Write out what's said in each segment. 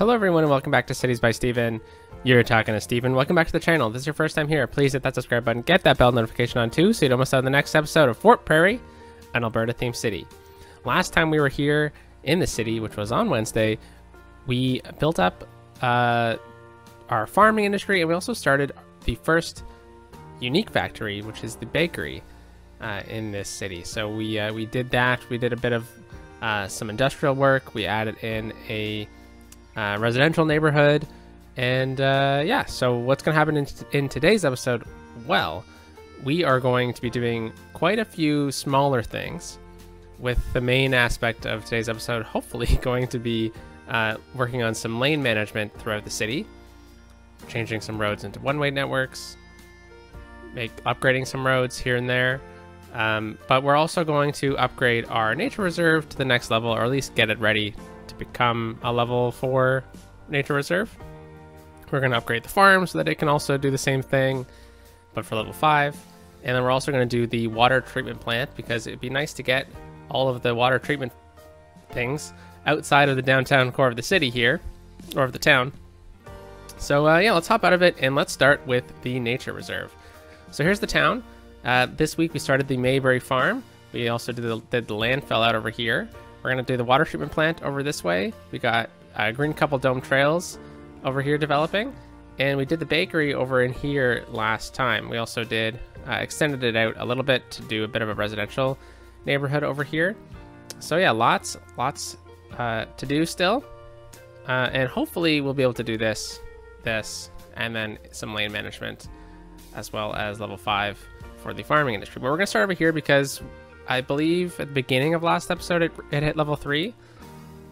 Hello everyone and welcome back to Cities by Steven. You're talking to Steven. Welcome back to the channel. If this is your first time here, please hit that subscribe button, get that bell notification on too so you don't miss out on the next episode of Fort Prairie, an Alberta themed city. Last time we were here in the city, which was on Wednesday, we built up our farming industry and we also started the first unique factory, which is the bakery in this city. So we did that. We did a bit of some industrial work. We added in a residential neighborhood, and yeah, so what's going to happen in today's episode? Well, we are going to be doing quite a few smaller things, with the main aspect of today's episode hopefully going to be working on some lane management throughout the city, changing some roads into one-way networks, upgrading some roads here and there. But we're also going to upgrade our nature reserve to the next level, or at least get it ready to become a level 4 nature reserve. We're going to upgrade the farm so that it can also do the same thing, but for level 5. And then we're also going to do the water treatment plant, because it'd be nice to get all of the water treatment things outside of the downtown core of the city here, or of the town. So yeah, let's hop out of it and let's start with the nature reserve. So here's the town. This week we started the Mayberry farm. We also did the landfill out over here. We're going to do the water treatment plant over this way. We got green couple dome trails over here developing. And we did the bakery over in here last time. We also did extended it out a little bit to do a bit of a residential neighborhood over here. So yeah, lots to do still. And hopefully we'll be able to do this, and then some lane management, as well as level 5 for the farming industry. But we're going to start over here because I believe at the beginning of last episode it hit level 3.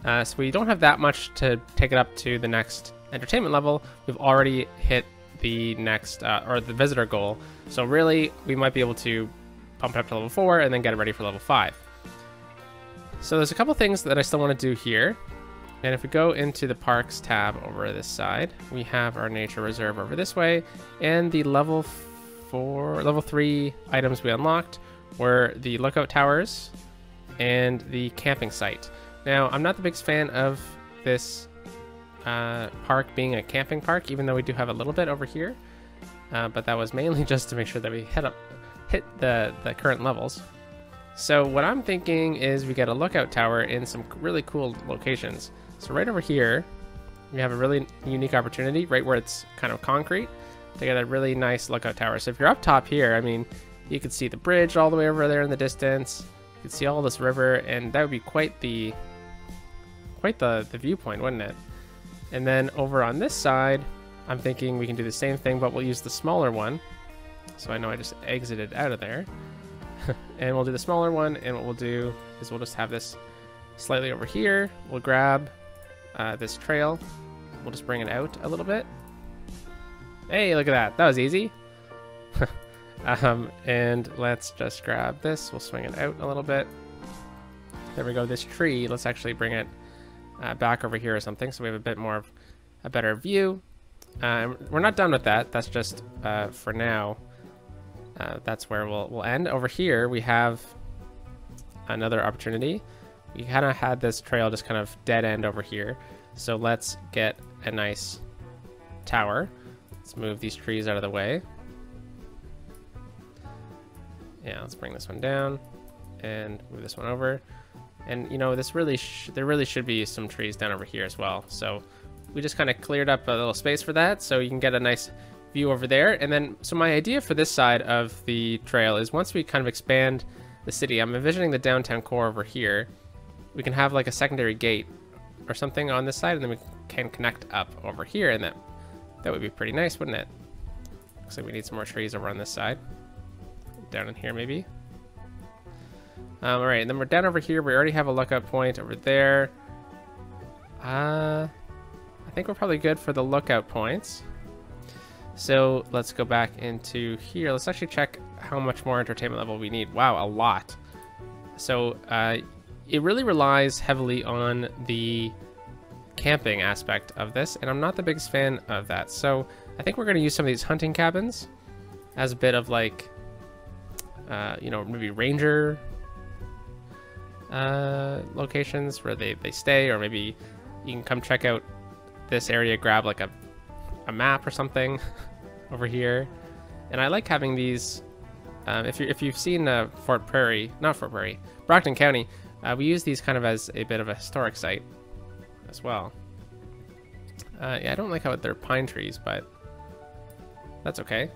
So we don't have that much to take it up to the next entertainment level. We've already hit the next, or the visitor goal. So really, we might be able to pump it up to level 4 and then get it ready for level 5. So there's a couple things that I still want to do here. And if we go into the parks tab over this side, we have our nature reserve over this way, and the level 3 items we unlocked were the lookout towers and the camping site. Now, I'm not the biggest fan of this park being a camping park, even though we do have a little bit over here, but that was mainly just to make sure that we hit the current levels. So what I'm thinking is we get a lookout tower in some really cool locations. So right over here, we have a really unique opportunity, right where it's kind of concrete, to get a really nice lookout tower. So if you're up top here, I mean, you could see the bridge all the way over there in the distance. You could see all this river, and that would be quite the viewpoint, wouldn't it? And then over on this side, I'm thinking we can do the same thing, but we'll use the smaller one. So I know I just exited out of there. And we'll do the smaller one, and what we'll do is we'll just have this slightly over here. We'll grab this trail. We'll just bring it out a little bit. Hey, look at that. That was easy. And let's just grab this. We'll swing it out a little bit. There we go. This tree, let's actually bring it back over here or something, so we have a bit more of a better view. We're not done with that. That's just for now. That's where we'll end. Over here, we have another opportunity. We kind of had this trail just kind of dead end over here. So let's get a nice tower. Let's move these trees out of the way. Yeah, let's bring this one down and move this one over. And you know, this there really should be some trees down over here as well. So we just kind of cleared up a little space for that, so you can get a nice view over there. And then, so my idea for this side of the trail is once we kind of expand the city, I'm envisioning the downtown core over here. We can have like a secondary gate or something on this side, and then we can connect up over here, and that would be pretty nice, wouldn't it? Looks like we need some more trees over on this side. Down in here, maybe. All right, and then we're down over here. We already have a lookout point over there. I think we're probably good for the lookout points. So let's go back into here. Let's actually check how much more entertainment level we need. Wow, a lot. So it really relies heavily on the camping aspect of this, and I'm not the biggest fan of that. So I think we're going to use some of these hunting cabins as a bit of like, you know, maybe ranger locations where they stay, or maybe you can come check out this area, grab like a map or something over here. And I like having these. If you've seen Fort Prairie, not Fort Prairie, Brockton County, we use these kind of as a bit of a historic site as well. Yeah, I don't like how they're pine trees, but that's okay.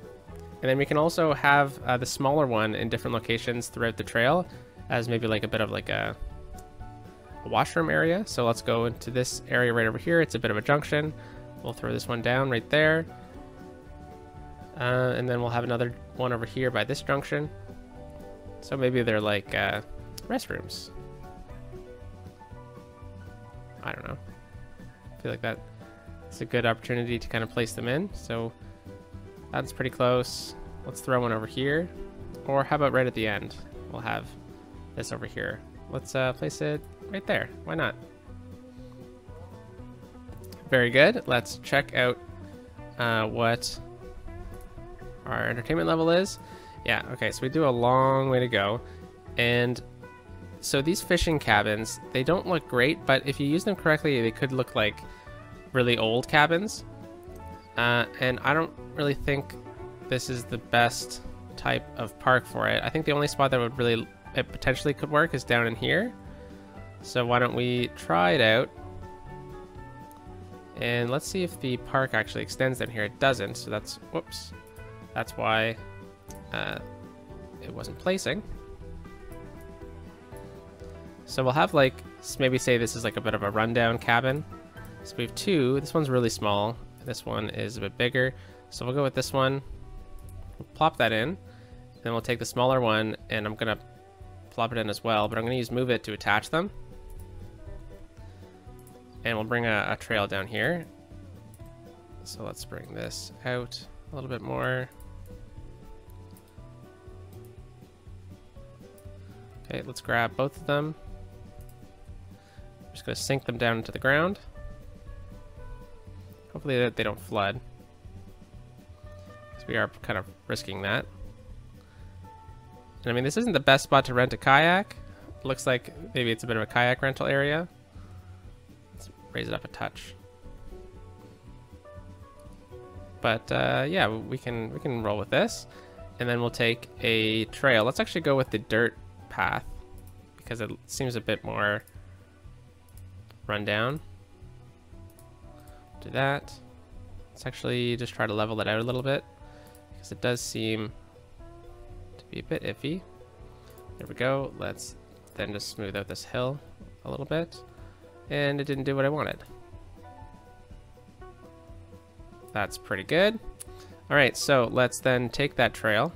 And then we can also have the smaller one in different locations throughout the trail as maybe like a bit of like a washroom area. So let's go into this area right over here. It's a bit of a junction. We'll throw this one down right there. And then we'll have another one over here by this junction. So maybe they're like restrooms. I don't know. I feel like that it's a good opportunity to kind of place them in. So that's pretty close. Let's throw one over here. Or how about right at the end? We'll have this over here. Let's place it right there. Why not? Very good. Let's check out what our entertainment level is. Yeah, okay, so we do a long way to go. And so these fishing cabins, they don't look great, but if you use them correctly, they could look like really old cabins. And I don't really think this is the best type of park for it. I think the only spot that would really, it potentially could work is down in here. So why don't we try it out? And let's see if the park actually extends down here. It doesn't, so that's, whoops. That's why it wasn't placing. So we'll have like, maybe say this is like a bit of a rundown cabin. So we have two. This one's really small. This one is a bit bigger. So we'll go with this one. We'll plop that in. Then we'll take the smaller one and I'm gonna plop it in as well, but I'm gonna use Move It to attach them. And we'll bring a trail down here. So let's bring this out a little bit more. Okay, let's grab both of them. I'm just gonna sink them down into the ground. Hopefully they don't flood. So we are kind of risking that. And I mean, this isn't the best spot to rent a kayak. It looks like maybe it's a bit of a kayak rental area. Let's raise it up a touch. But yeah, we can roll with this. And then we'll take a trail. Let's actually go with the dirt path because it seems a bit more run down. Do that. Let's actually just try to level it out a little bit because it does seem to be a bit iffy. There we go. Let's then just smooth out this hill a little bit. And it didn't do what I wanted. That's pretty good. All right, so let's then take that trail.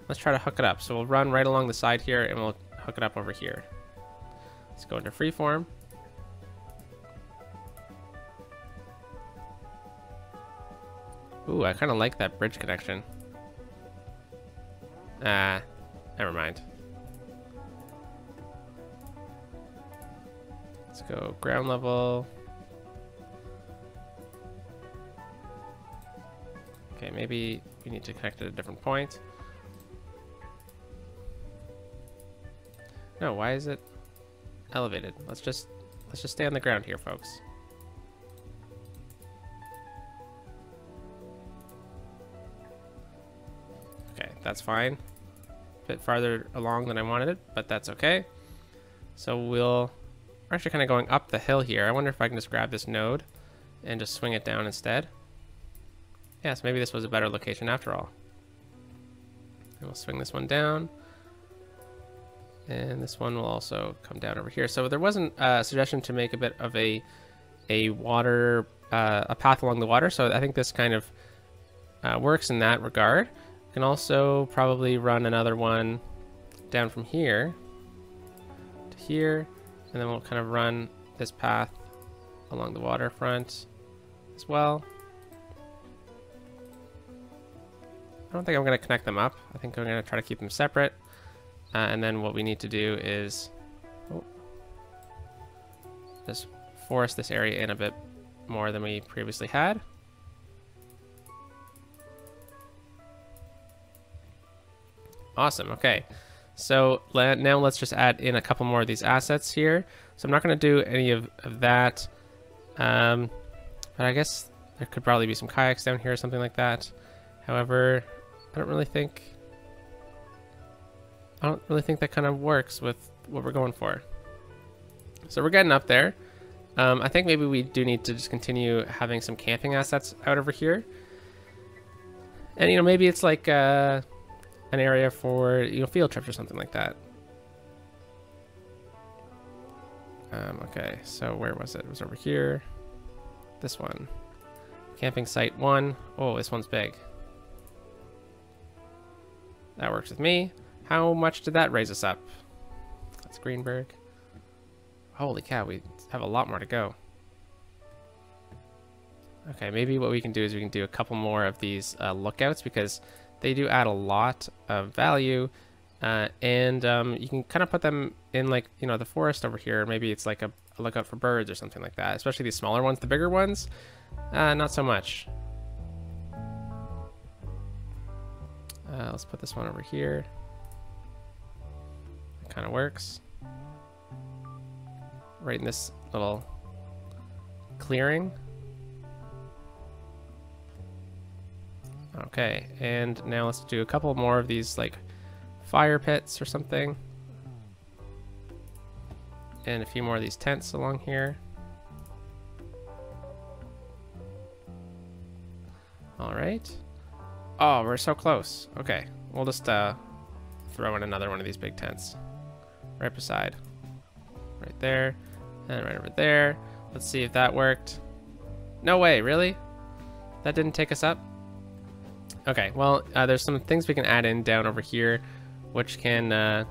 Let's try to hook it up. So we'll run right along the side here and we'll hook it up over here. Let's go into freeform. Ooh, I kind of like that bridge connection. Never mind. Let's go ground level. Okay, maybe we need to connect at a different point. No, why is it elevated? Let's just stay on the ground here, folks. Okay, that's fine. A bit farther along than I wanted it, but that's okay. So we're actually kind of going up the hill here. I wonder if I can just grab this node and just swing it down instead. Yes, maybe this was a better location after all. And we'll swing this one down. And this one will also come down over here. So there wasn't a suggestion to make a bit of a water, a path along the water. So I think this kind of works in that regard. You can also probably run another one down from here to here. And then we'll kind of run this path along the waterfront as well. I don't think I'm going to connect them up. I think I'm going to try to keep them separate. And then what we need to do is just force this area in a bit more than we previously had. Awesome. Okay. So now let's just add in a couple more of these assets here. So I'm not going to do any of that. But I guess there could probably be some kayaks down here or something like that. However, I don't really think that kind of works with what we're going for. So we're getting up there. I think maybe we do need to just continue having some camping assets out over here. And, you know, maybe it's like an area for, you know, field trips or something like that. Okay, so where was it? It was over here. This one. Camping site 1. Oh, this one's big. That works with me. How much did that raise us up? That's Greenberg. Holy cow, we have a lot more to go. Okay, maybe what we can do is we can do a couple more of these lookouts, because they do add a lot of value. And you can kind of put them in, like, you know, the forest over here. Maybe it's like a lookout for birds or something like that, especially these smaller ones. The bigger ones, not so much. Let's put this one over here. It kind of works. Right in this little clearing. Okay, and now let's do a couple more of these, like, fire pits or something. And a few more of these tents along here. All right. Oh, we're so close. Okay, we'll just throw in another one of these big tents. Right beside. Right there. And right over there. Let's see if that worked. No way, really? That didn't take us up? Okay, well, there's some things we can add in down over here, which can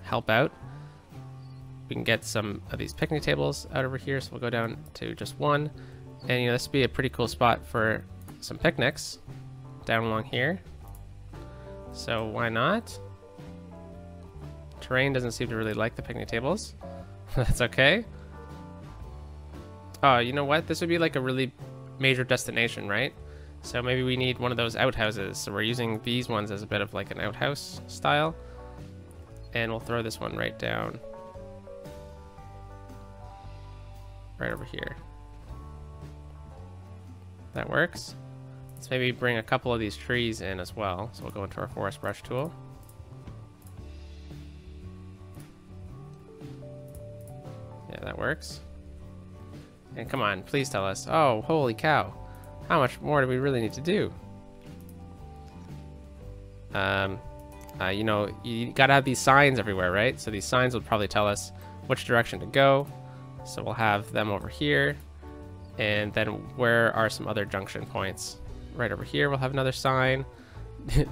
help out. We can get some of these picnic tables out over here, so we'll go down to just one. And, you know, this would be a pretty cool spot for some picnics down along here. So why not? Terrain doesn't seem to really like the picnic tables. That's okay. Oh, you know what? This would be like a really major destination, right? So maybe we need one of those outhouses. So we're using these ones as a bit of like an outhouse style. And we'll throw this one right down. Right over here. That works. Let's maybe bring a couple of these trees in as well. So we'll go into our forest brush tool. Yeah, that works. And come on, please tell us. Oh, holy cow. How much more do we really need to do? You know, you gotta have these signs everywhere, right? So these signs will probably tell us which direction to go. So we'll have them over here. And then where are some other junction points? Right over here, we'll have another sign.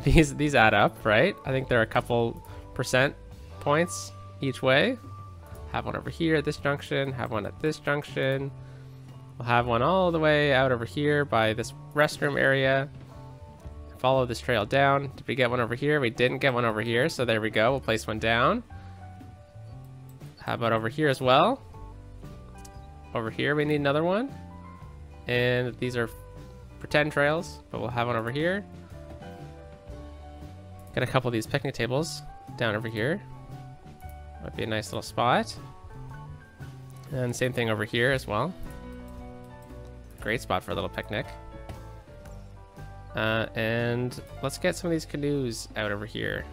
These add up, right? I think there are a couple percent points each way. Have one over here at this junction, have one at this junction. We'll have one all the way out over here by this restroom area. Follow this trail down. Did we get one over here? We didn't get one over here, so there we go. We'll place one down. How about over here as well? Over here we need another one. And these are pretend trails, but we'll have one over here. Get a couple of these picnic tables down over here. Might be a nice little spot. And same thing over here as well. Great spot for a little picnic. And let's get some of these canoes out over here.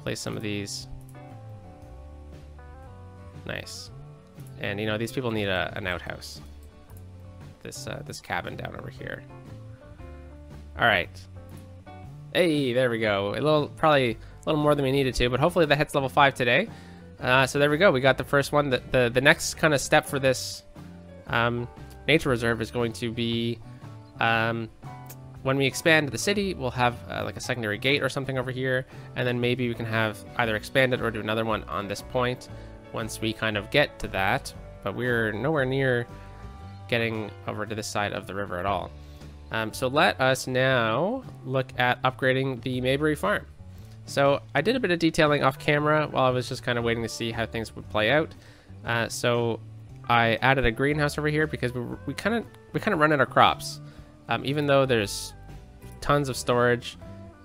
Place some of these. Nice. And you know, these people need an outhouse. This cabin down over here. All right. Hey, there we go. Probably a little more than we needed to, but hopefully that hits level 5 today. So there we go. We got the first one. The next kind of step for this nature reserve is going to be when we expand the city, we'll have like a secondary gate or something over here, and then maybe we can have either expand it or do another one on this point once we kind of get to that. But we're nowhere near getting over to this side of the river at all. So let us now look at upgrading the Mayberry farm. So I did a bit of detailing off camera while I was just kind of waiting to see how things would play out. So I added a greenhouse over here because we kind of run out of crops, even though there's tons of storage.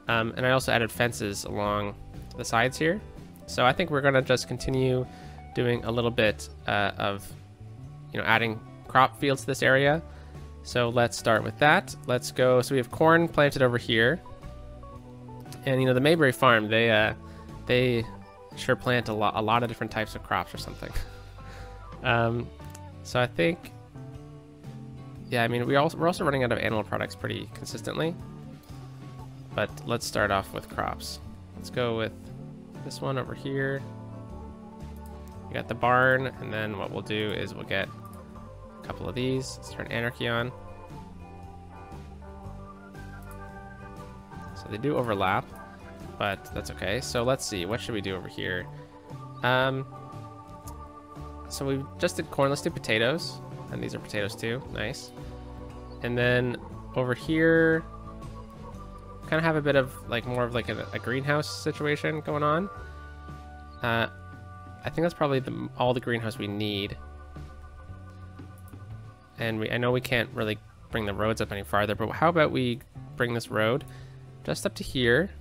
And I also added fences along the sides here. So I think we're gonna just continue doing a little bit of adding crop fields to this area. So let's start with that. Let's go. So we have corn planted over here, and the Mayberry farm, they sure plant a lot of different types of crops or something. So I think, yeah, I mean we're also running out of animal products pretty consistently. But let's start off with crops. Let's go with this one over here. We got the barn, and then what we'll do is we'll get a couple of these. Let's turn anarchy on. So they do overlap, but that's okay. So let's see, what should we do over here? So we just did corn. Let's do potatoes, and these are potatoes too. Nice. And then over here, kind of have a bit of more of a greenhouse situation going on. I think that's probably all the greenhouse we need. And I know we can't really bring the roads up any farther, but how about we bring this road just up to here,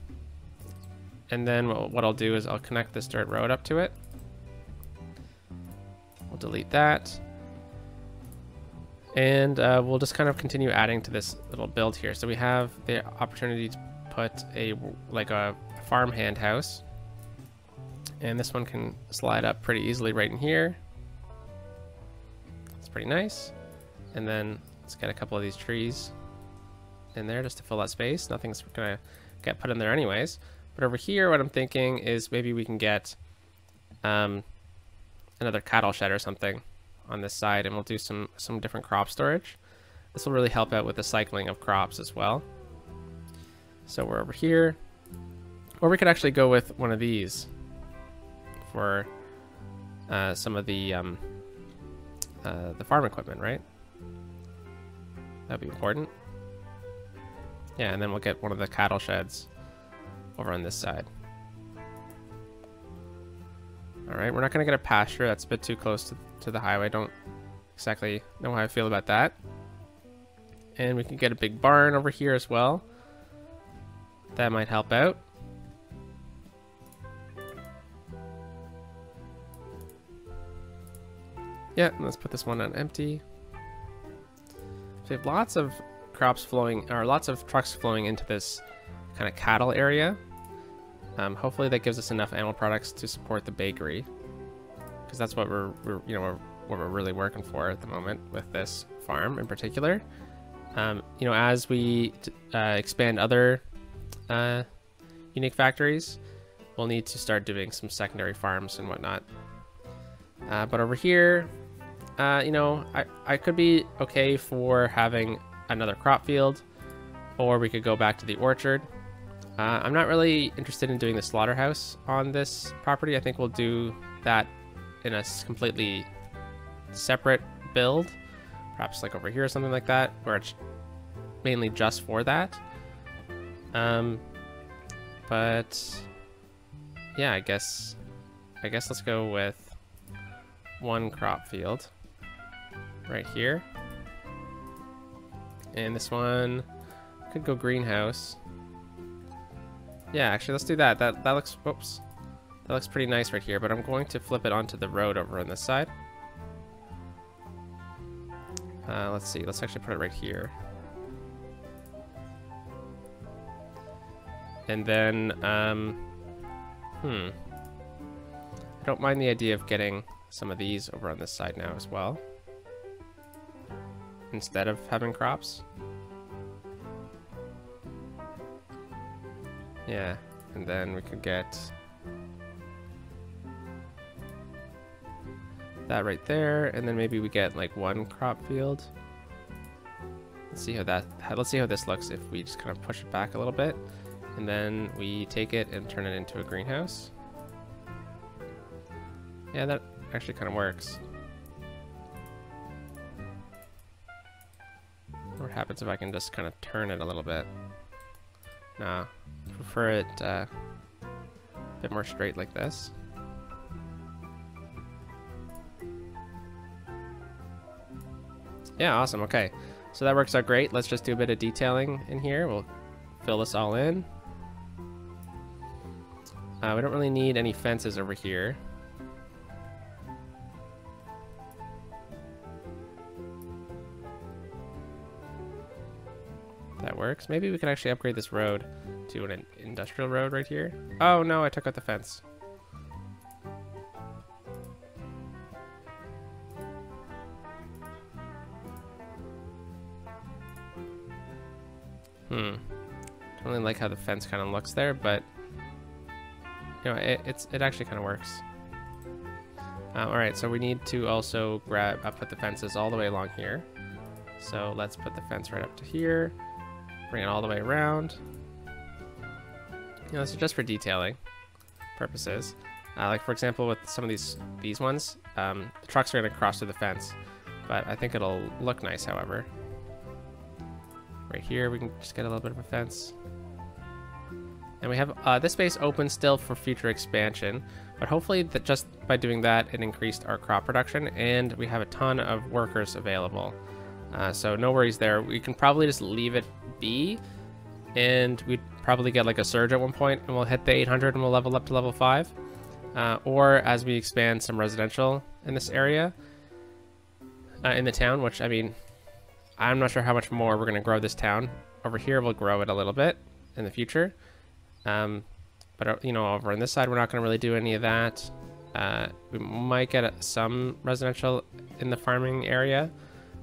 and then what I'll do is I'll connect this dirt road up to it. We'll delete that, and we'll just kind of continue adding to this little build here. So we have the opportunity to put a farmhand house, and this one can slide up pretty easily right in here. It's pretty nice. And then let's get a couple of these trees in there just to fill that space. Nothing's gonna get put in there anyways. But over here, what I'm thinking is maybe we can get another cattle shed or something on this side, and we'll do some different crop storage. This will really help out with the cycling of crops as well. So we're over here, or we could actually go with one of these for some of the farm equipment, right? That'd be important. Yeah, and then we'll get one of the cattle sheds over on this side. All right, we're not gonna get a pasture. That's a bit too close to the highway. Don't exactly know how I feel about that. And we can get a big barn over here as well. That might help out. Yeah, let's put this one on empty. So we have lots of crops flowing, or lots of trucks flowing into this kind of cattle area. Hopefully that gives us enough animal products to support the bakery, because that's what we're really working for at the moment with this farm in particular. As we expand other unique factories, we'll need to start doing some secondary farms and whatnot. But over here, I could be okay for having another crop field, or we could go back to the orchard. I'm not really interested in doing the slaughterhouse on this property. I think we'll do that in a completely separate build, perhaps like over here or something like that, where it's mainly just for that. But yeah, I guess let's go with one crop field right here, and this one could go greenhouse. Yeah, actually, let's do that. That looks, whoops, that looks pretty nice right here. But I'm going to flip it onto the road over on this side. Let's see. Let's actually put it right here. And then, I don't mind the idea of getting some of these over on this side now as well, instead of having crops. Yeah, and then we could get that right there, and then maybe we get like one crop field. Let's see how this looks if we just kind of push it back a little bit, and then we take it and turn it into a greenhouse. Yeah, that actually kind of works. What happens if I can just kind of turn it a little bit? Nah, prefer it a bit more straight like this. Yeah, awesome. Okay, so that works out great. Let's just do a bit of detailing in here. We'll fill this all in. We don't really need any fences over here. that works. Maybe we could actually upgrade this road to an industrial road right here. Oh no, I took out the fence. Don't really like how the fence kind of looks there, but you know, it actually kind of works. All right, so we need to also put the fences all the way along here. So let's put the fence right up to here, bring it all the way around. You know, this is just for detailing purposes. Like for example, with some of these ones, the trucks are gonna cross through the fence, but I think it'll look nice, however. Right here, we can just get a little bit of a fence. And we have this space open still for future expansion, but hopefully that just by doing that, it increased our crop production, and we have a ton of workers available. So no worries there. We can probably just leave it be, and we'd probably get like a surge at one point, and we'll hit the 800 and we'll level up to level 5. Or as we expand some residential in this area, in the town, which, I mean, I'm not sure how much more we're going to grow this town. Over here, we'll grow it a little bit in the future. But, you know, over on this side, we're not going to really do any of that. We might get some residential in the farming area,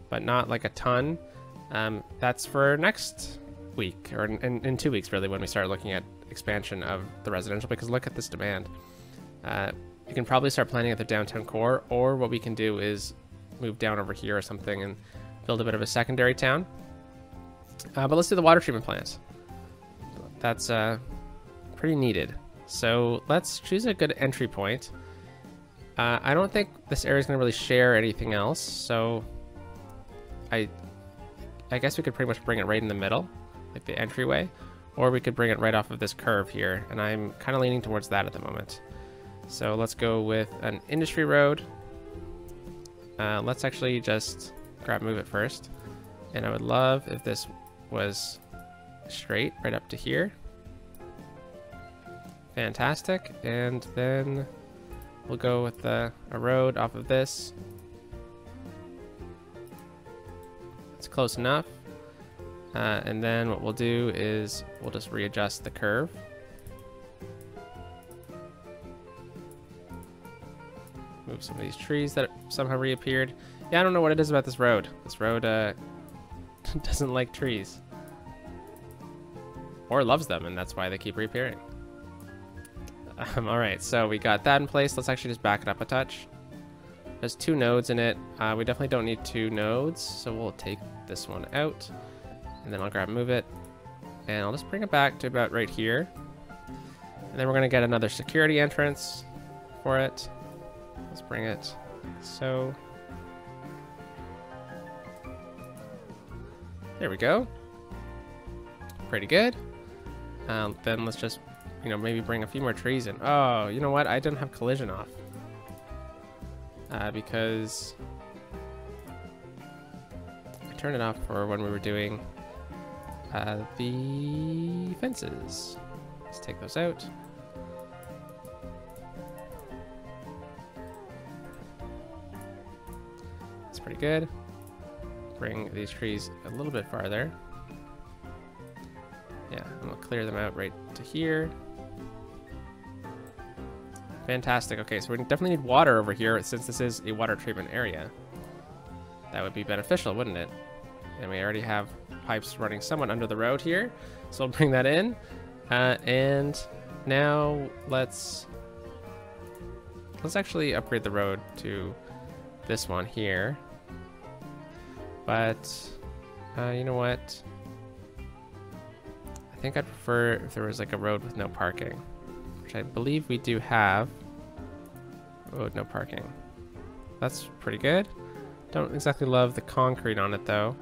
but not like a ton. That's for next week, or in 2 weeks, really, when we start looking at expansion of the residential, because look at this demand. You can probably start planning at the downtown core, or what we can do is move down over here or something and build a bit of a secondary town. But let's do the water treatment plant. That's pretty needed. So let's choose a good entry point. I don't think this area is going to really share anything else, so I guess we could pretty much bring it right in the middle, like the entryway, or we could bring it right off of this curve here, and I'm kind of leaning towards that at the moment. So let's go with an industry road. Let's actually just move it first, and I would love if this was straight right up to here. Fantastic. And then we'll go with a road off of this. It's close enough. And then what we'll do is we'll just readjust the curve. Move some of these trees that somehow reappeared. Yeah, I don't know what it is about this road. This road doesn't like trees. Or loves them, and that's why they keep reappearing. Alright, so we got that in place. Let's actually just back it up a touch. There's 2 nodes in it. We definitely don't need 2 nodes, so we'll take this one out. And then I'll move it. And I'll just bring it back to about right here. And then we're going to get another security entrance for it. Let's bring it so. There we go. Pretty good. Then let's just, you know, maybe bring a few more trees in. Oh, you know what? I didn't have collision off. Because I turned it off for when we were doing the fences. Let's take those out. That's pretty good. Bring these trees a little bit farther. Yeah, and we'll clear them out right to here. Fantastic. Okay, so we definitely need water over here since this is a water treatment area. That would be beneficial, wouldn't it? And we already have pipes running somewhat under the road here, so we'll bring that in. And now let's actually upgrade the road to this one here. But you know what? I think I'd prefer if there was like a road with no parking, which I believe we do have. Road, no parking. That's pretty good. Don't exactly love the concrete on it though.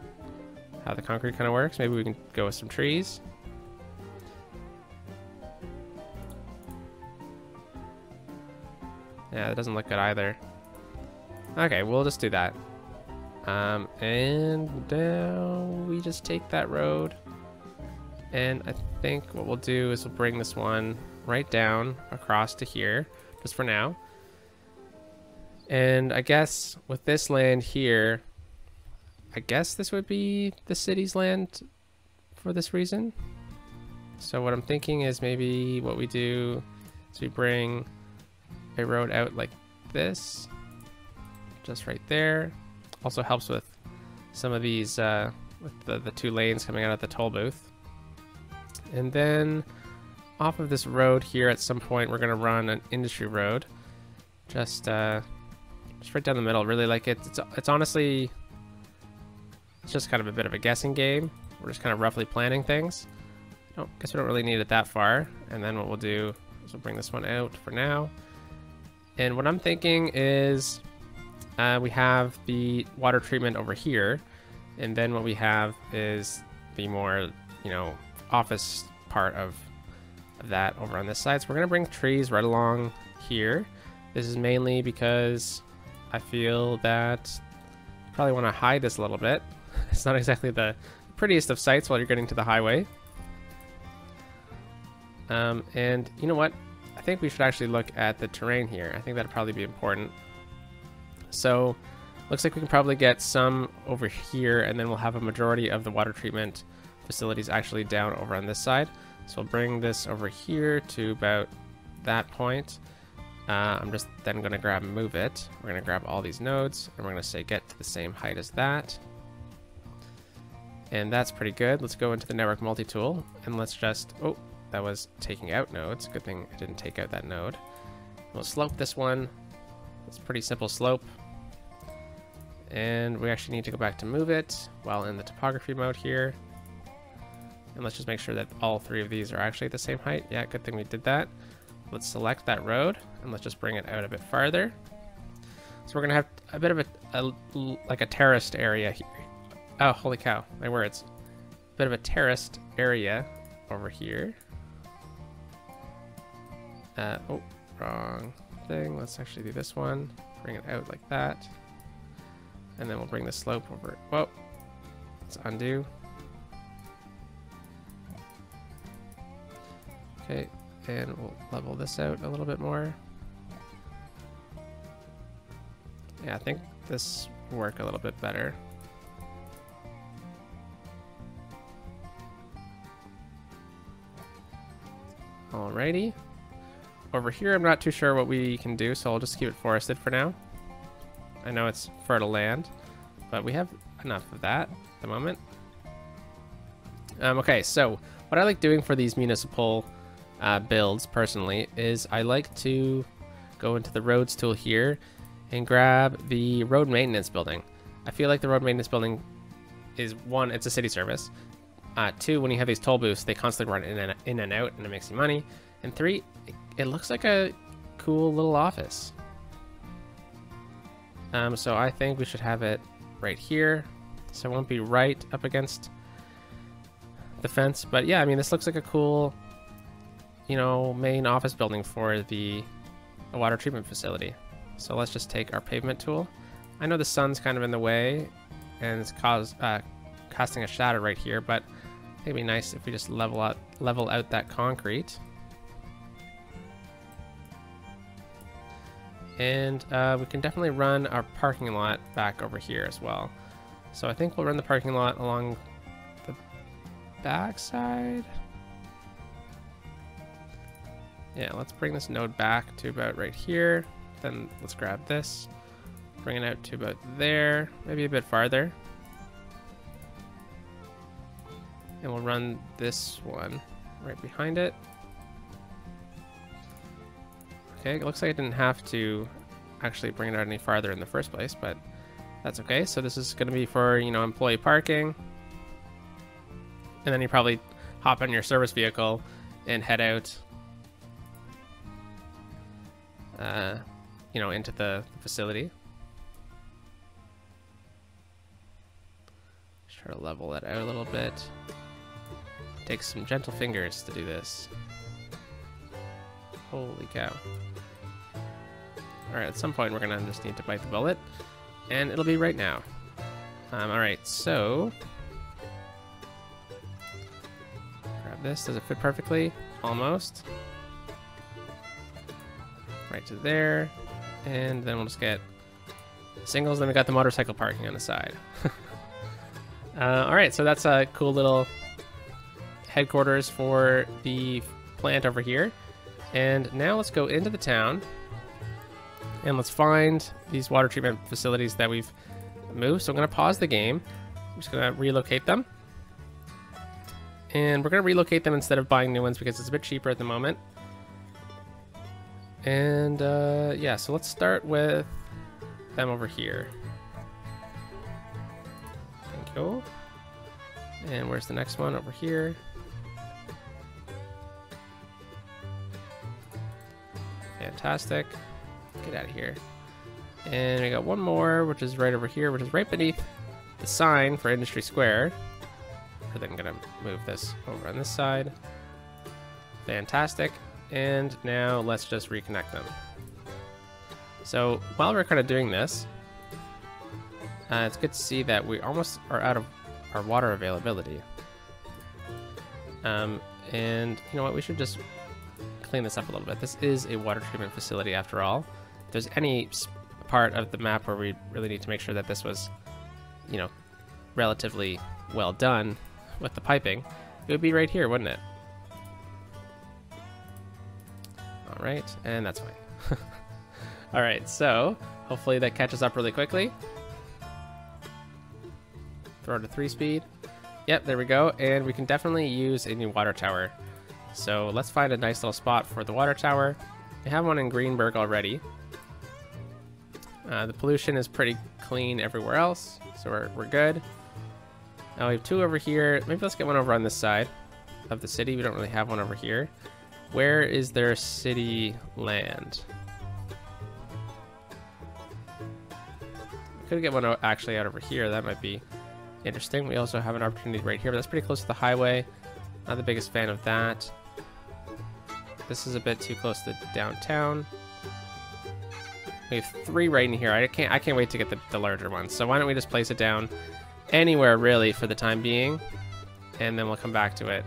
How the concrete kind of works. Maybe we can go with some trees. Yeah, that doesn't look good either. Okay, we'll just do that. And now we just take that road. And I think what we'll do is we'll bring this one right down across to here, just for now. And I guess with this land here, I guess this would be the city's land for this reason. So what I'm thinking is maybe what we do is we bring a road out like this, just right there. Also helps with some of these, with the 2 lanes coming out of the toll booth. And then off of this road here at some point, we're gonna run an industry road, just right down the middle. Really like it. It's honestly, it's just kind of a bit of a guessing game. We're just kind of roughly planning things. Guess we don't really need it that far. And then what we'll do is we'll bring this one out for now. And what I'm thinking is we have the water treatment over here, and then what we have is the more, you know, office part of that over on this side. So we're gonna bring trees right along here. This is mainly because I feel that you probably want to hide this a little bit. It's not exactly the prettiest of sights while you're getting to the highway. And you know what? I think we should actually look at the terrain here. I think that'd probably be important. So looks like we can probably get some over here, and then we'll have a majority of the water treatment facilities actually down over on this side. So we'll bring this over here to about that point. I'm just then going to move it. We're going to grab all these nodes, and we're going to say get to the same height as that. And that's pretty good. Let's go into the network multi-tool, and let's just, oh, that was taking out nodes. Good thing I didn't take out that node. We'll slope this one. It's a pretty simple slope. And we actually need to go back to move it while in the topography mode here. And let's just make sure that all 3 of these are actually at the same height. Yeah, good thing we did that. Let's select that road, and let's just bring it out a bit farther. So we're gonna have a bit of like a terraced area here. Oh, holy cow, my words. A bit of a terraced area over here. Oh, wrong thing. Let's actually do this one. Bring it out like that. And then we'll bring the slope over. Whoa, let's undo. Okay, and we'll level this out a little bit more. Yeah, I think this will work a little bit better. Alrighty. Over here, I'm not too sure what we can do, so I'll just keep it forested for now. I know it's fertile land, but we have enough of that at the moment. Okay, so what I like doing for these municipal builds, personally, is I like to go into the roads tool here and grab the road maintenance building. I feel like the road maintenance building is, 1, it's a city service. 2, when you have these toll booths, they constantly run in and out, and it makes you money. And 3, it looks like a cool little office. So I think we should have it right here, so it won't be right up against the fence. But yeah, I mean, this looks like a cool, you know, main office building for the water treatment facility. So let's just take our pavement tool. I know the sun's kind of in the way, and it's casting a shadow right here, but it'd be nice if we just level out that concrete. And we can definitely run our parking lot back over here as well. So I think we'll run the parking lot along the back side. Yeah, let's bring this node back to about right here. Then let's grab this, bring it out to about there, maybe a bit farther. And we'll run this one right behind it. Okay, it looks like I didn't have to actually bring it out any farther in the first place, but that's okay. So this is going to be for, you know, employee parking. And then you probably hop on your service vehicle and head out, you know, into the facility. Just try to level that out a little bit. Takes some gentle fingers to do this. Holy cow. Alright, at some point we're gonna just need to bite the bullet, and it'll be right now. Alright, so grab this. Does it fit perfectly? Almost. Right to there, and then we'll just get singles, then we got the motorcycle parking on the side. Alright, so that's a cool little headquarters for the plant over here. And now let's go into the town and let's find these water treatment facilities that we've moved. So I'm going to pause the game. I'm just going to relocate them. And we're going to relocate them instead of buying new ones because it's a bit cheaper at the moment. And yeah, so let's start with them over here. Thank you. And where's the next one? Over here. Fantastic. Get out of here. And we got one more, which is right over here, which is right beneath the sign for Industry Square. We're then gonna move this over on this side. Fantastic. And now let's just reconnect them. So while we're kind of doing this, it's good to see that we almost are out of our water availability. And you know what, we should just clean this up a little bit. This is a water treatment facility after all. If there's any part of the map where we really need to make sure that this was, you know, relatively well done with the piping, it would be right here, wouldn't it? All right, and that's fine. All right, so hopefully that catches up really quickly. Throw it to 3-speed. Yep, there we go. And we can definitely use a new water tower. So let's find a nice little spot for the water tower. We have one in Greenberg already. The pollution is pretty clean everywhere else, so we're good. Now we have 2 over here. Maybe let's get one over on this side of the city. We don't really have one over here. Where is their city land? Could get one actually out over here. That might be interesting. We also have an opportunity right here, but that's pretty close to the highway. Not the biggest fan of that. This is a bit too close to downtown. We have 3 right in here. I can't wait to get the larger one. So why don't we just place it down anywhere really for the time being, and then we'll come back to it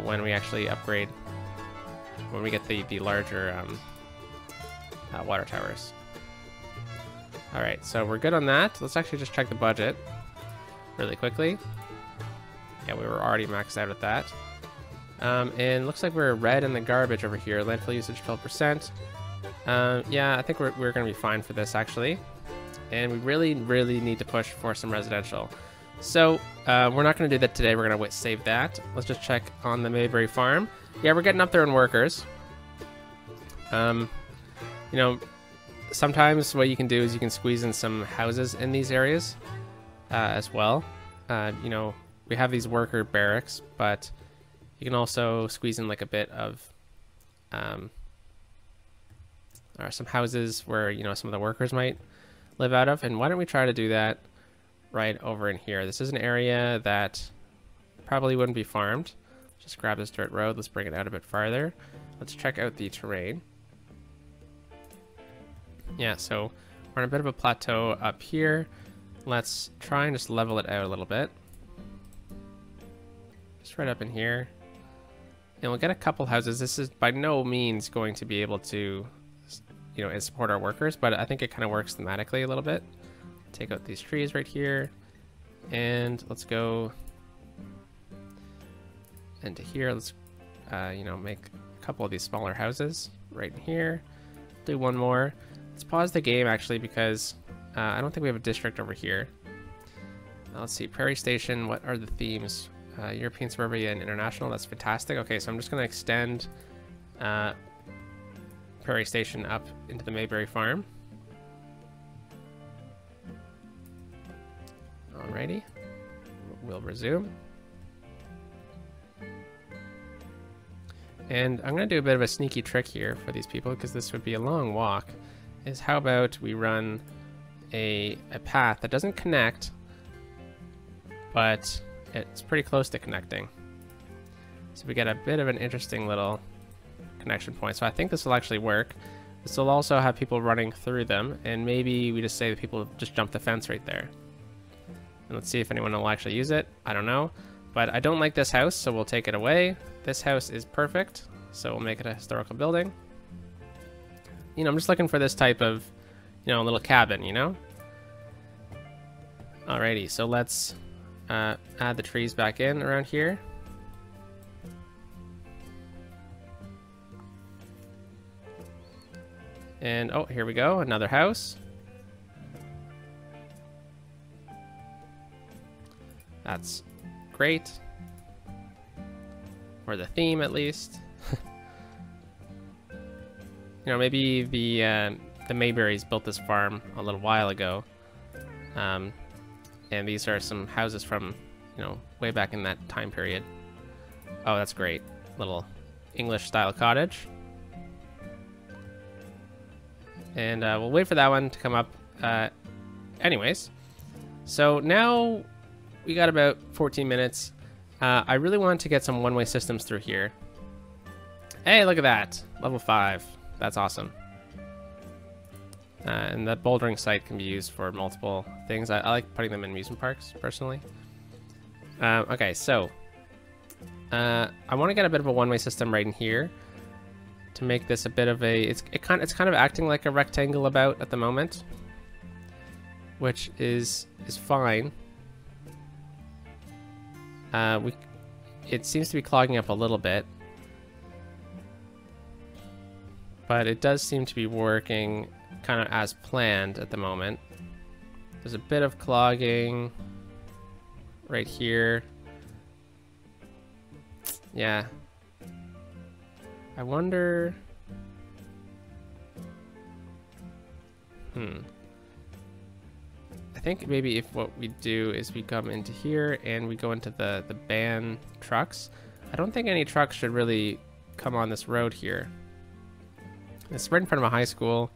when we actually upgrade, when we get the larger water towers. All right, so we're good on that. Let's actually just check the budget really quickly. Yeah, we were already maxed out at that. And looks like we're red in the garbage over here. Landfill usage 12%. Yeah, I think we're going to be fine for this actually. And we really need to push for some residential. So we're not going to do that today. We're going to save that. Let's just check on the Mayberry farm. Yeah, we're getting up there in workers. You know, sometimes what you can do is you can squeeze in some houses in these areas as well. You know, we have these worker barracks, but you can also squeeze in like a bit of or some houses where, you know, some of the workers might live out of. And why don't we try to do that right over in here? This is an area that probably wouldn't be farmed. Just grab this dirt road. Let's bring it out a bit farther. Let's check out the terrain. Yeah, so we're on a bit of a plateau up here. Let's try and just level it out a little bit. Just right up in here. And we'll get a couple houses. This is by no means going to be able to, you know, and support our workers, but I think it kind of works thematically a little bit. Take out these trees right here. And let's go into here. Let's, you know, make a couple of these smaller houses right in here. Do one more. Let's pause the game actually because I don't think we have a district over here. Let's see, Prairie Station, what are the themes? European, Suburbia, and International, that's fantastic. Okay, so I'm just going to extend Prairie Station up into the Mayberry farm. Alrighty, we'll resume. And I'm going to do a bit of a sneaky trick here for these people because this would be a long walk. Is how about we run a path that doesn't connect, but it's pretty close to connecting. So we get a bit of an interesting little connection point. So I think this will actually work. This will also have people running through them, and maybe we just say that people just jump the fence right there. And let's see if anyone will actually use it. I don't know. But I don't like this house, so we'll take it away. This house is perfect, so we'll make it a historical building. You know, I'm just looking for this type of, you know, little cabin, you know? Alrighty, so let's add the trees back in around here. And oh, here we go, another house. That's great. Or the theme, at least. You know, maybe the Mayberries built this farm a little while ago. And these are some houses from, you know, way back in that time period. Oh, that's great. Little English-style cottage. And we'll wait for that one to come up. Anyways, so now we got about 14 minutes. I really want to get some one-way systems through here. Hey, look at that. Level 5. That's awesome. And that bouldering site can be used for multiple things. I like putting them in amusement parks, personally. Okay, so I want to get a bit of a one-way system right in here to make this a bit of a. It's kind of acting like a rectangle about at the moment, which is fine. It seems to be clogging up a little bit, but it does seem to be working kind of as planned at the moment. There's a bit of clogging right here. Yeah. I wonder... I think maybe if what we do is we come into here and we go into the ban trucks. I don't think any trucks should really come on this road here. It's right in front of a high school.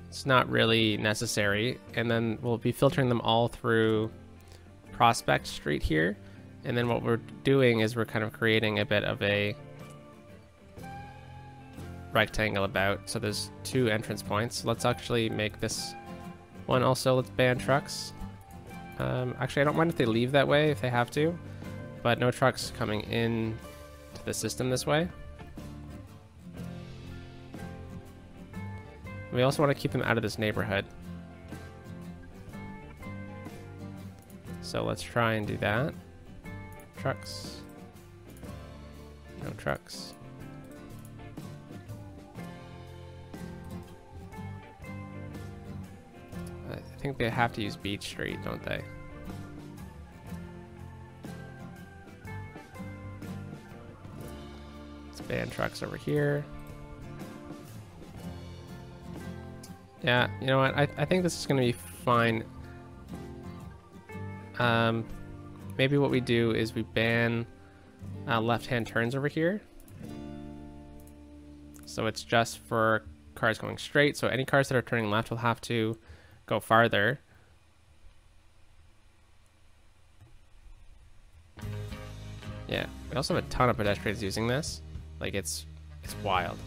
It's not really necessary. And then we'll be filtering them all through Prospect Street here. And then what we're doing is we're kind of creating a bit of a rectangle about. So there's 2 entrance points. Let's actually make this one also. Let's ban trucks. Actually, I don't mind if they leave that way if they have to, but no trucks coming in to the system this way. We also want to keep them out of this neighborhood. So let's try and do that. Trucks. No trucks. I think they have to use Beach Street, don't they? Let's ban trucks over here. Yeah, you know what? I think this is going to be fine. Maybe what we do is we ban left-hand turns over here. So it's just for cars going straight. So any cars that are turning left will have to go farther. Yeah, we also have a ton of pedestrians using this. Like it's wild.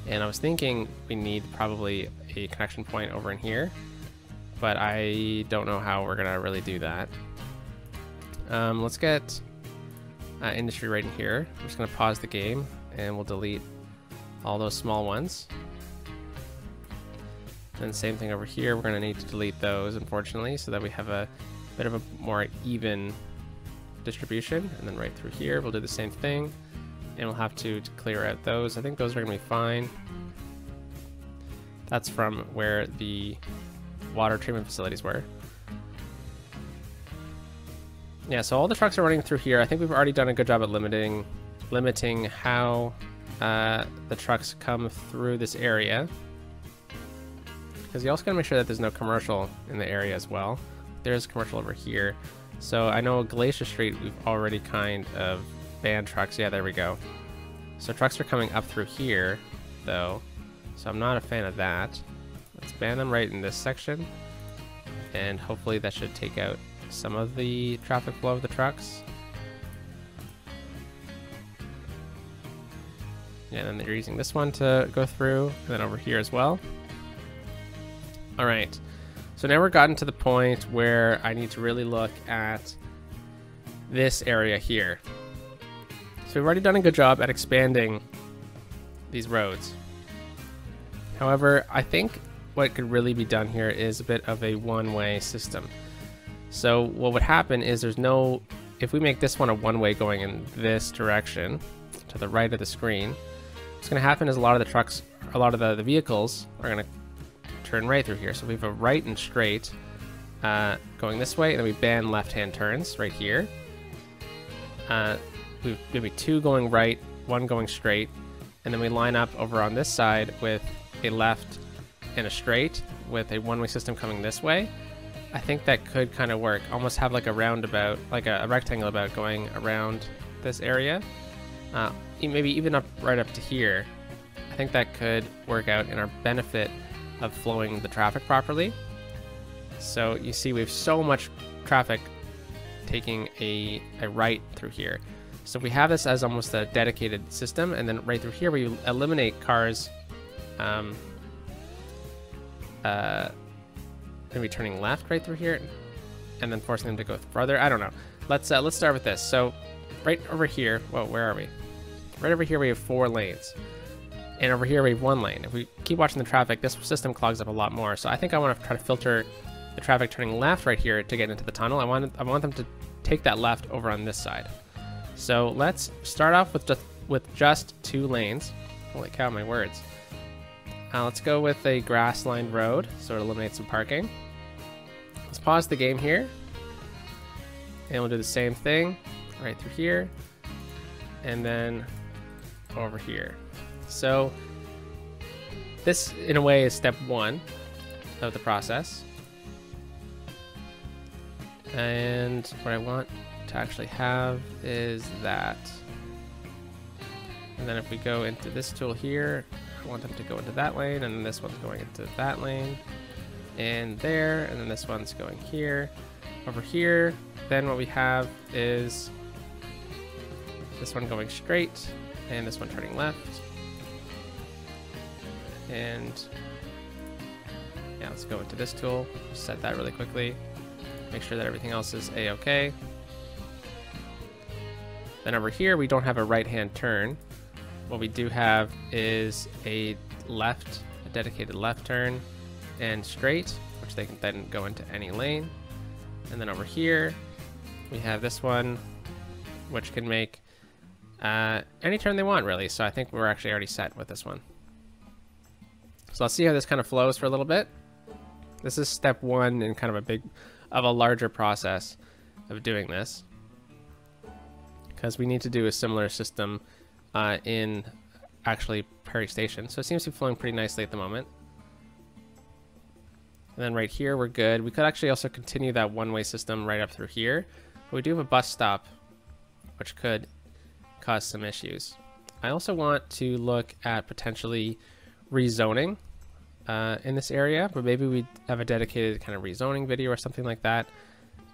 And I was thinking we need probably a connection point over in here, but I don't know how we're gonna really do that. Let's get industry right in here. I'm just gonna pause the game and we'll delete all those small ones. And same thing over here, we're gonna need to delete those, unfortunately, so that we have a bit of a more even distribution. And then right through here, we'll do the same thing. And we'll have to clear out those. I think those are going to be fine. That's from where the water treatment facilities were. Yeah, so all the trucks are running through here. I think we've already done a good job at limiting how the trucks come through this area. Because you also got to make sure that there's no commercial in the area as well. There's commercial over here. So I know Glacier Street, we've already kind of banned trucks. Yeah, there we go. So trucks are coming up through here, though. So I'm not a fan of that. Let's ban them right in this section. And hopefully that should take out some of the traffic flow of the trucks. Yeah, and then they're using this one to go through, and then over here as well. All right. So now we're gotten to the point where I need to really look at this area here. So we've already done a good job at expanding these roads. However, I think what could really be done here is a bit of a one-way system. So what would happen is if we make this one a one-way going in this direction to the right of the screen, what's going to happen is a lot of the vehicles are going to turn right through here. So we have a right and straight going this way, and then we ban left-hand turns right here. We've maybe 2 going right, 1 going straight, and then we line up over on this side with a left and a straight with a one-way system coming this way. I think that could kind of work. Almost have like a roundabout, like a rectangle about going around this area. Maybe even right up to here. I think that could work out in our benefit of flowing the traffic properly. So you see we have so much traffic taking a right through here. So we have this as almost a dedicated system, and then right through here we eliminate cars maybe turning left right through here and then forcing them to go further. I don't know. Let's start with this. So right over here, well, where are we? Right over here we have 4 lanes. And over here we have 1 lane. If we keep watching the traffic, this system clogs up a lot more. So I think I want to try to filter the traffic turning left right here to get into the tunnel. I want them to take that left over on this side. So let's start off with just 2 lanes. Holy cow, my words. Let's go with a grass-lined road, so it eliminates some parking. Let's pause the game here, and we'll do the same thing right through here, and then over here. So this, in a way, is step 1 of the process. And what I want to actually have is that. And then if we go into this tool here, I want them to go into that lane, and then this one's going into that lane, and there, and then this one's going here. Over here, then what we have is this one going straight, and this one turning left. And yeah, let's go into this tool, set that really quickly, make sure that everything else is a-okay. Then over here, we don't have a right-hand turn. What we do have is a dedicated left turn and straight, which they can then go into any lane. And then over here, we have this one, which can make any turn they want, really. So I think we're actually already set with this one. So let's see how this kind of flows for a little bit. This is step 1 in kind of a larger process of doing this, because we need to do a similar system in actually Prairie Station. So it seems to be flowing pretty nicely at the moment. And then right here we're good. We could actually also continue that one-way system right up through here, but we do have a bus stop, which could cause some issues. I also want to look at potentially rezoning in this area, but maybe we have a dedicated kind of rezoning video or something like that.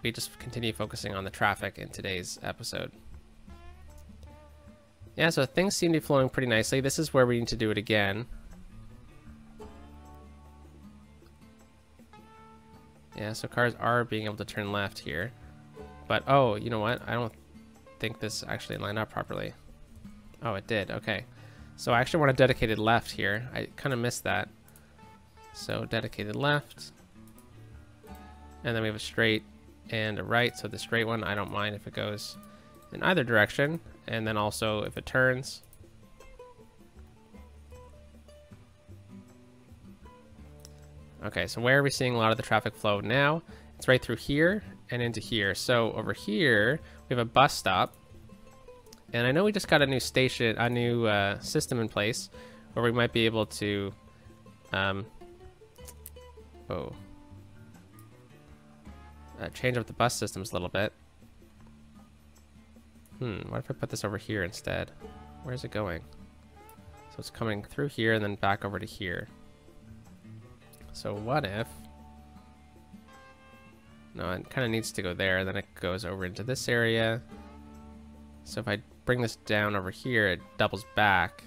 We just continue focusing on the traffic in today's episode. Yeah, so things seem to be flowing pretty nicely. This is where we need to do it again. Yeah, so cars are being able to turn left here. But, oh, you know what? I don't think this actually lined up properly. Oh, it did. Okay. So I actually want a dedicated left here. I kind of missed that. So dedicated left. And then we have a straight and a right. So the straight one, I don't mind if it goes in either direction. And then also if it turns. Okay, so where are we seeing a lot of the traffic flow now? It's right through here and into here. So over here, we have a bus stop. And I know we just got a new station, a new system in place where we might be able to, change up the bus systems a little bit. What if I put this over here instead? Where's it going? So it's coming through here and then back over to here. So what if... No, it kind of needs to go there, then it goes over into this area. So if I bring this down over here, it doubles back.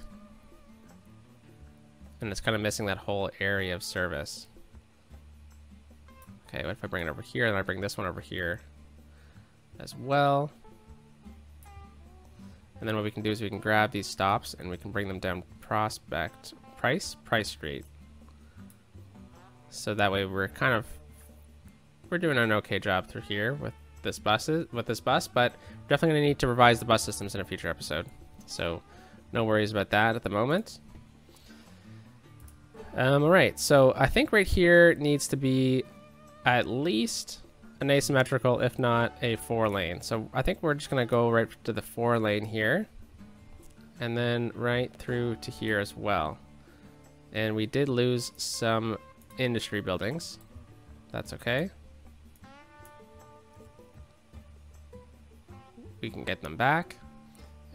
And it's kind of missing that whole area of service. Okay, what if I bring it over here, and I bring this one over here as well. And then what we can do is we can grab these stops and we can bring them down Price Street. So that way we're kind of we're doing an okay job through here with this bus, but we're definitely gonna need to revise the bus systems in a future episode. So no worries about that at the moment. Alright, so I think right here needs to be at least an asymmetrical, if not a 4-lane. So I think we're just gonna go right to the 4-lane here, and then right through to here as well. And we did lose some industry buildings. That's okay. We can get them back.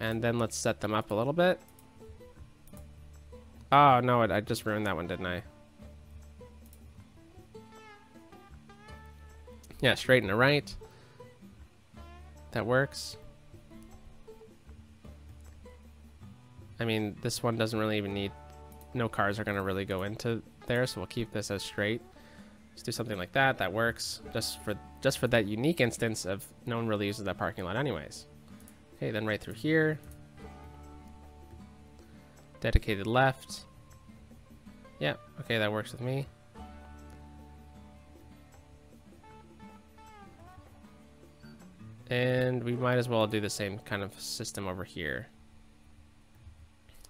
And then let's set them up a little bit. Oh, no, I just ruined that one, didn't I? Yeah, straight and a right. That works. I mean, this one doesn't really even need... No cars are going to really go into there, so we'll keep this as straight. Let's do something like that. That works. Just for that unique instance of no one really uses that parking lot anyways. Okay, then right through here. Dedicated left. Yeah, okay, that works with me. And we might as well do the same kind of system over here.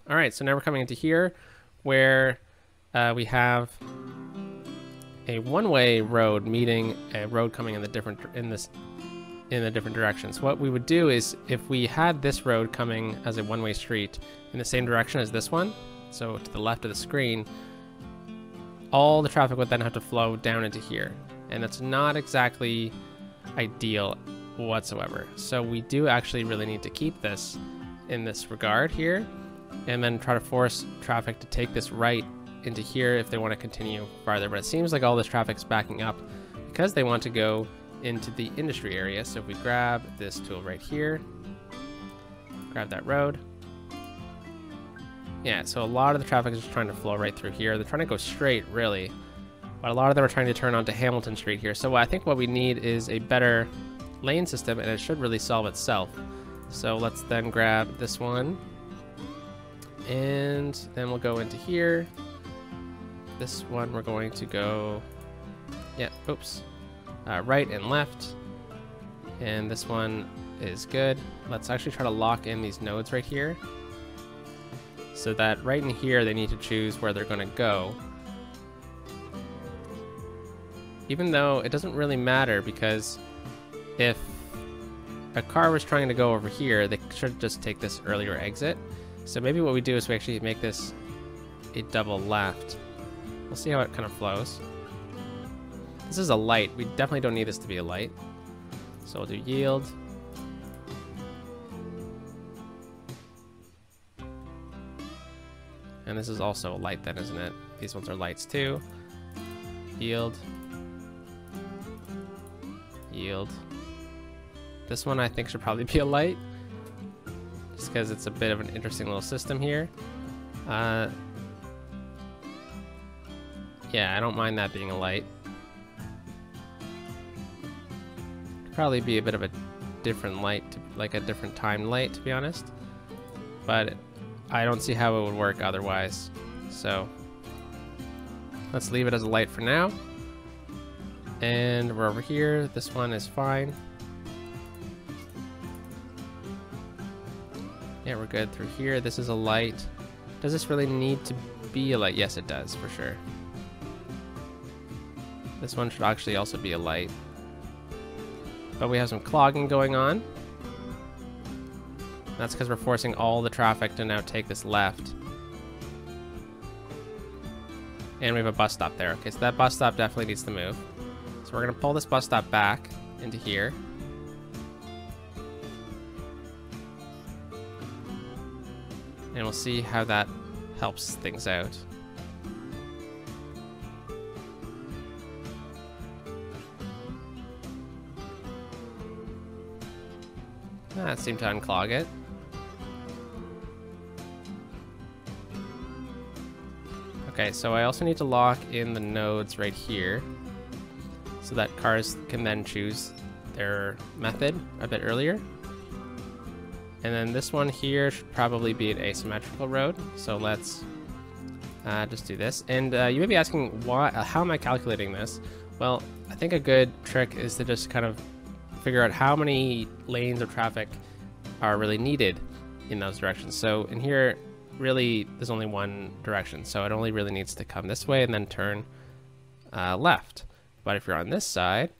All right, so now we're coming into here where we have a one-way road meeting a road coming in the different directions. What we would do is if we had this road coming as a one-way street in the same direction as this one, so to the left of the screen, all the traffic would then have to flow down into here, and that's not exactly ideal whatsoever. So we do actually really need to keep this in this regard here, and then try to force traffic to take this right into here if they want to continue farther. But it seems like all this traffic is backing up because they want to go into the industry area. So if we grab this tool right here, grab that road. Yeah, so a lot of the traffic is just trying to flow right through here. They're trying to go straight, really, but a lot of them are trying to turn onto Hamilton Street here. So I think what we need is a better lane system, and it should really solve itself. So let's then grab this one, and then we'll go into here. This one we're going to go, yeah, oops, right and left, and this one is good. Let's actually try to lock in these nodes right here, so that right in here they need to choose where they're going to go, even though it doesn't really matter, because if a car was trying to go over here, they should just take this earlier exit. So maybe what we do is we actually make this a double left. We'll see how it kind of flows. This is a light. We definitely don't need this to be a light. So we'll do yield. And this is also a light then, isn't it? These ones are lights too. Yield. Yield. This one I think should probably be a light, just because it's a bit of an interesting little system here. Yeah, I don't mind that being a light. Could probably be a bit of a different light, like a different timed light, to be honest. But I don't see how it would work otherwise. So let's leave it as a light for now. And we're over here. This one is fine. Yeah, we're good through here. This is a light. Does this really need to be a light? Yes, it does, for sure. This one should actually also be a light. But we have some clogging going on. That's because we're forcing all the traffic to now take this left. And we have a bus stop there. Okay, so that bus stop definitely needs to move. So we're going to pull this bus stop back into here. And we'll see how that helps things out. That seemed to unclog it. Okay, so I also need to lock in the nodes right here so that cars can then choose their method a bit earlier. And then this one here should probably be an asymmetrical road. So let's just do this. And you may be asking, how am I calculating this? Well, I think a good trick is to just kind of figure out how many lanes of traffic are really needed in those directions. So in here, really, there's only one direction. So it only really needs to come this way and then turn left. But if you're on this side,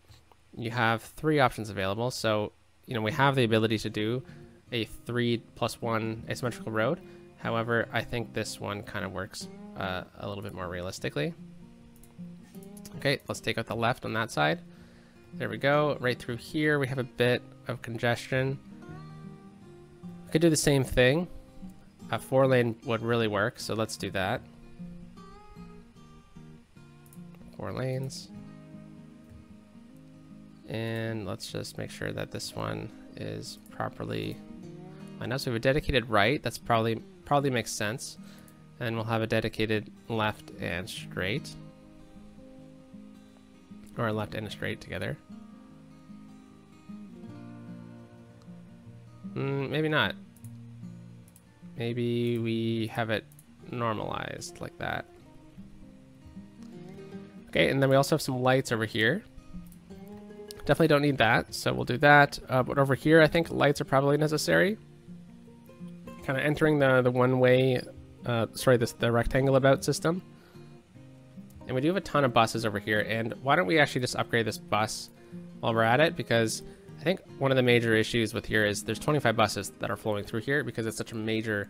you have 3 options available. So, you know, we have the ability to do a 3+1 asymmetrical road. However, I think this one kind of works a little bit more realistically. Okay, let's take out the left on that side. There we go. Right through here, we have a bit of congestion. We could do the same thing. A 4-lane would really work, so let's do that. 4 lanes. And let's just make sure that this one is properly lined up. So we have a dedicated right. That's probably makes sense. And we'll have a dedicated left and straight. Or a left and a straight together. Maybe not. Maybe we have it normalized like that. Okay, and then we also have some lights over here. Definitely don't need that, so we'll do that. But over here, I think lights are probably necessary. Kind of entering the one-way, the rectangle about system. And we do have a ton of buses over here, and why don't we actually just upgrade this bus while we're at it, because I think one of the major issues with here is there's 25 buses that are flowing through here because it's such a major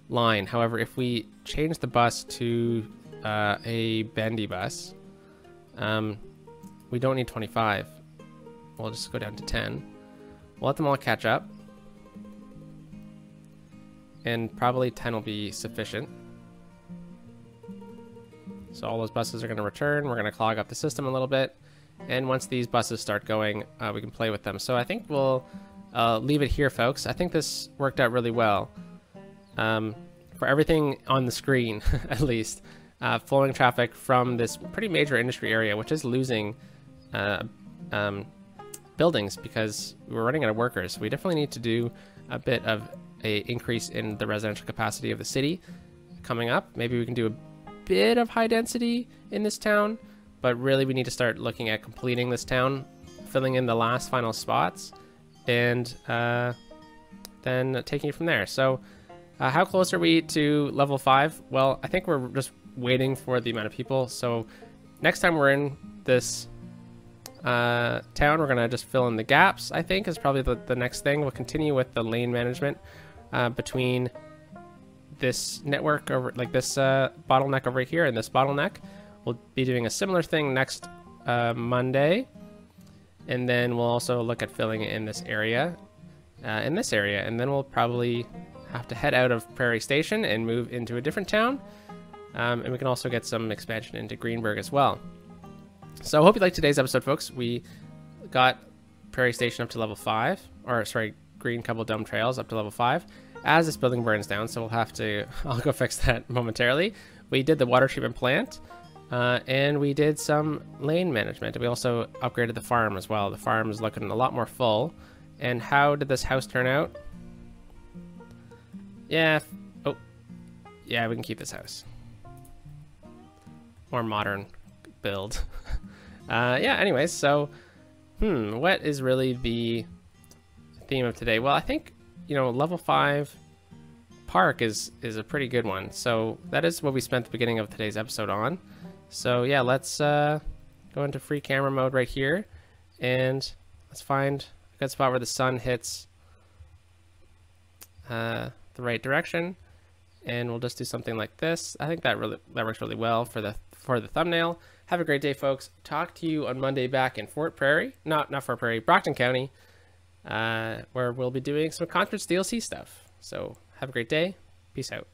line. However, if we change the bus to a bendy bus, we don't need 25. We'll just go down to 10. We'll let them all catch up, and probably 10 will be sufficient. So all those buses are going to return. We're going to clog up the system a little bit. And once these buses start going, we can play with them. So I think we'll leave it here, folks. I think this worked out really well. For everything on the screen, at least, flowing traffic from this pretty major industry area, which is losing buildings because we're running out of workers. So we definitely need to do a bit of a increase in the residential capacity of the city coming up. Maybe we can do a bit of high density in this town, but really we need to start looking at completing this town, filling in the last final spots, and then taking it from there. So how close are we to level 5? Well, I think we're just waiting for the amount of people. So next time we're in this town, we're gonna just fill in the gaps, I think is probably the next thing. We'll continue with the lane management between this network over, like this bottleneck over here and this bottleneck. We'll be doing a similar thing next Monday, and then we'll also look at filling in this area, and then we'll probably have to head out of Prairie Station and move into a different town, and we can also get some expansion into Greenberg as well. So I hope you liked today's episode, folks. We got Prairie Station up to level 5, or sorry, Green Cobble Dome Trails up to level 5. As this building burns down, so we'll have to, I'll go fix that momentarily. We did the water treatment plant, and we did some lane management. We also upgraded the farm as well. The farm is looking a lot more full. And how did this house turn out? Yeah, oh, yeah, we can keep this house. More modern build. Yeah, anyways, so, what is really the theme of today? Well, I think, you know, level 5 park is a pretty good one. So that is what we spent the beginning of today's episode on. So yeah, let's go into free camera mode right here, and let's find a good spot where the sun hits the right direction, and we'll just do something like this. I think that works really well for the thumbnail. Have a great day, folks. Talk to you on Monday back in Fort Prairie, not Fort Prairie, Brockton County, where we'll be doing some Conference DLC stuff. So have a great day. Peace out.